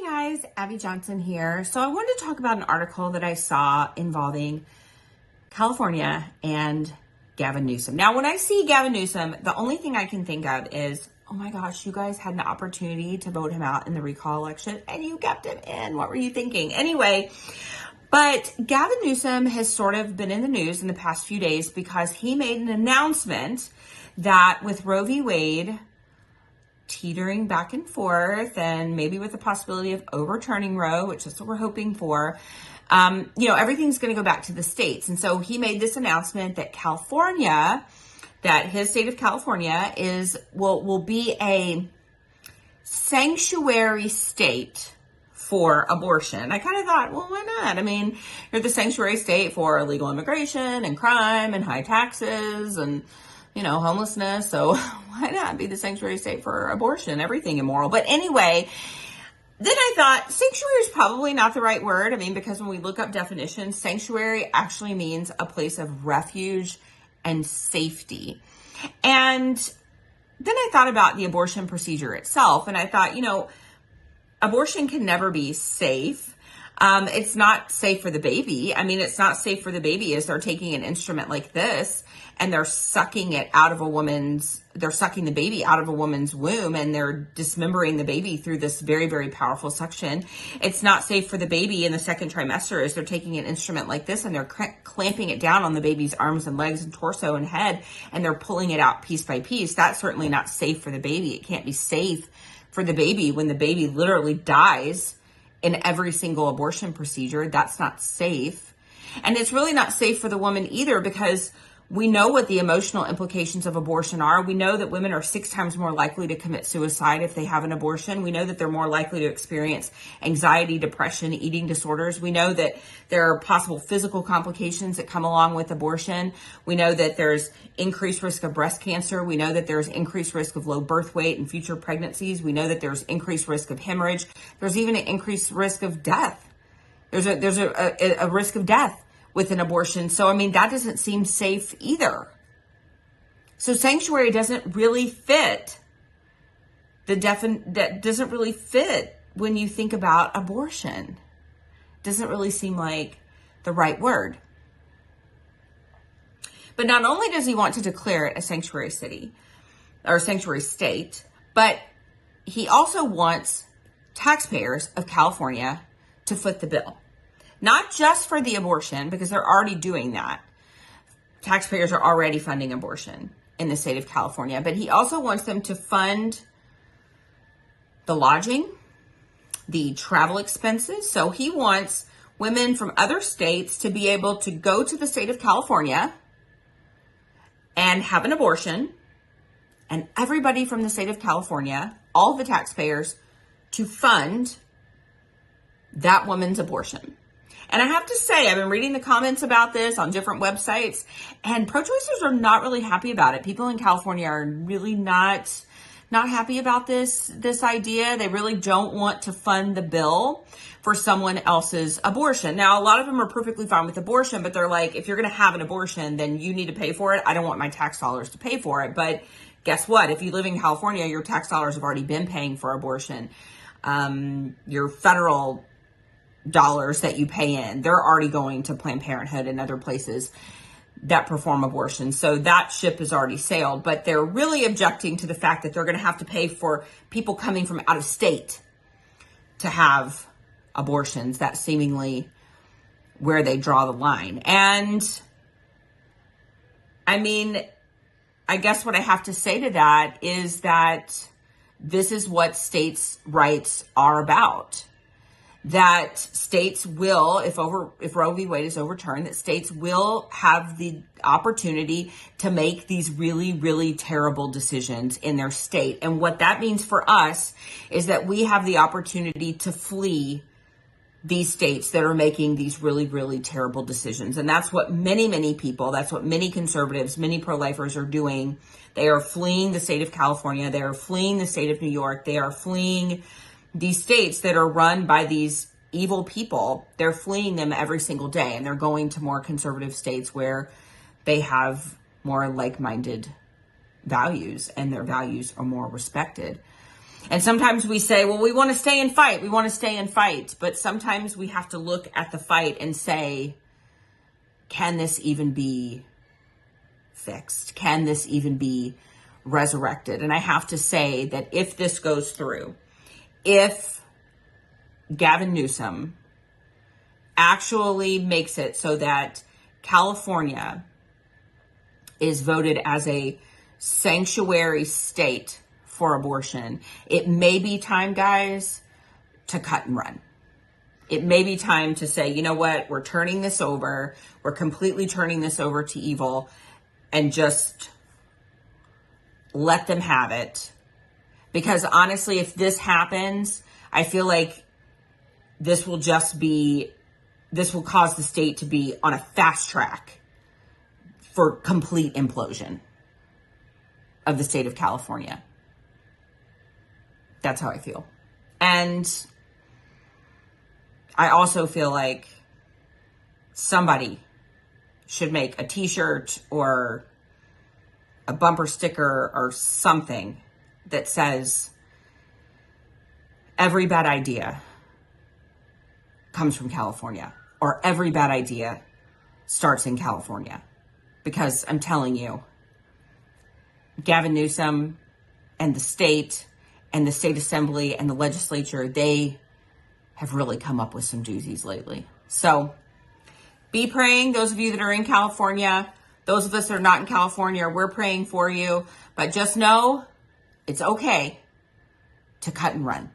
Hi guys, Abby Johnson here. So I wanted to talk about an article that I saw involving California and Gavin Newsom. Now, when I see Gavin Newsom, the only thing I can think of is, oh my gosh, you guys had an opportunity to vote him out in the recall election and you kept him in. What were you thinking? Anyway, but Gavin Newsom has sort of been in the news in the past few days because he made an announcement that with Roe v. Wade teetering back and forth and maybe with the possibility of overturning Roe, which is what we're hoping for, everything's going to go back to the states. And so he made this announcement that California, that his state of California will be a sanctuary state for abortion. I kind of thought, well, why not? I mean, you're the sanctuary state for illegal immigration and crime and high taxes and homelessness. So why not be the sanctuary state for abortion? Everything immoral. But anyway, then I thought sanctuary is probably not the right word. I mean, because when we look up definitions, sanctuary actually means a place of refuge and safety. And then I thought about the abortion procedure itself. And I thought, abortion can never be safe. It's not safe for the baby. I mean, it's not safe for the baby as they're taking an instrument like this and they're sucking the baby out of a woman's womb and they're dismembering the baby through this very, very powerful suction. It's not safe for the baby in the second trimester as they're taking an instrument like this and they're clamping it down on the baby's arms and legs and torso and head and they're pulling it out piece by piece. That's certainly not safe for the baby. It can't be safe for the baby when the baby literally dies in every single abortion procedure. That's not safe. And it's really not safe for the woman either because we know what the emotional implications of abortion are. We know that women are 6 times more likely to commit suicide if they have an abortion. We know that they're more likely to experience anxiety, depression, eating disorders. We know that there are possible physical complications that come along with abortion. We know that there's increased risk of breast cancer. We know that there's increased risk of low birth weight and future pregnancies. We know that there's increased risk of hemorrhage. There's even an increased risk of death. There's a risk of death with an abortion. So, I mean, that doesn't seem safe either. So sanctuary doesn't really fit that doesn't really fit when you think about abortion. Doesn't really seem like the right word. But not only does he want to declare it a sanctuary city or sanctuary state, but he also wants taxpayers of California to foot the bill. Not just for the abortion, because they're already doing that. Taxpayers are already funding abortion in the state of California, but he also wants them to fund the lodging, the travel expenses. So he wants women from other states to be able to go to the state of California and have an abortion, and everybody from the state of California, all the taxpayers, to fund that woman's abortion. And I have to say, I've been reading the comments about this on different websites, and pro-choicers are not really happy about it. People in California are really not happy about this idea. They really don't want to fund the bill for someone else's abortion. Now, a lot of them are perfectly fine with abortion, but they're like, if you're going to have an abortion, then you need to pay for it. I don't want my tax dollars to pay for it. But guess what? If you live in California, your tax dollars have already been paying for abortion. Your federal dollars that you pay in, they're already going to Planned Parenthood and other places that perform abortion. So that ship has already sailed, but they're really objecting to the fact that they're going to have to pay for people coming from out of state to have abortions. That's seemingly where they draw the line. And I mean, I guess what I have to say to that is that this is what states' rights are about. That states will, if Roe v. Wade is overturned, that states will have the opportunity to make these really, really terrible decisions in their state. And what that means for us is that we have the opportunity to flee these states that are making these really, really terrible decisions. And that's what many, many people, that's what many conservatives, many pro-lifers are doing. They are fleeing the state of California. They are fleeing the state of New York. They are fleeing these states that are run by these evil people. They're fleeing them every single day, and they're going to more conservative states where they have more like-minded values and their values are more respected. And sometimes we say, well, we want to stay and fight. We want to stay and fight. But sometimes we have to look at the fight and say, can this even be fixed? Can this even be resurrected? And I have to say that if this goes through, if Gavin Newsom actually makes it so that California is voted as a sanctuary state for abortion, it may be time, guys, to cut and run. It may be time to say, you know what, we're turning this over. We're completely turning this over to evil and just let them have it. Because honestly, if this happens, I feel like this will cause the state to be on a fast track for complete implosion of the state of California. That's how I feel. And I also feel like somebody should make a t-shirt or a bumper sticker or something that says, every bad idea comes from California, or every bad idea starts in California. Because I'm telling you, Gavin Newsom and the state assembly and the legislature, they have really come up with some doozies lately. So be praying, those of you that are in California. Those of us that are not in California, we're praying for you. But just know it's okay to cut and run.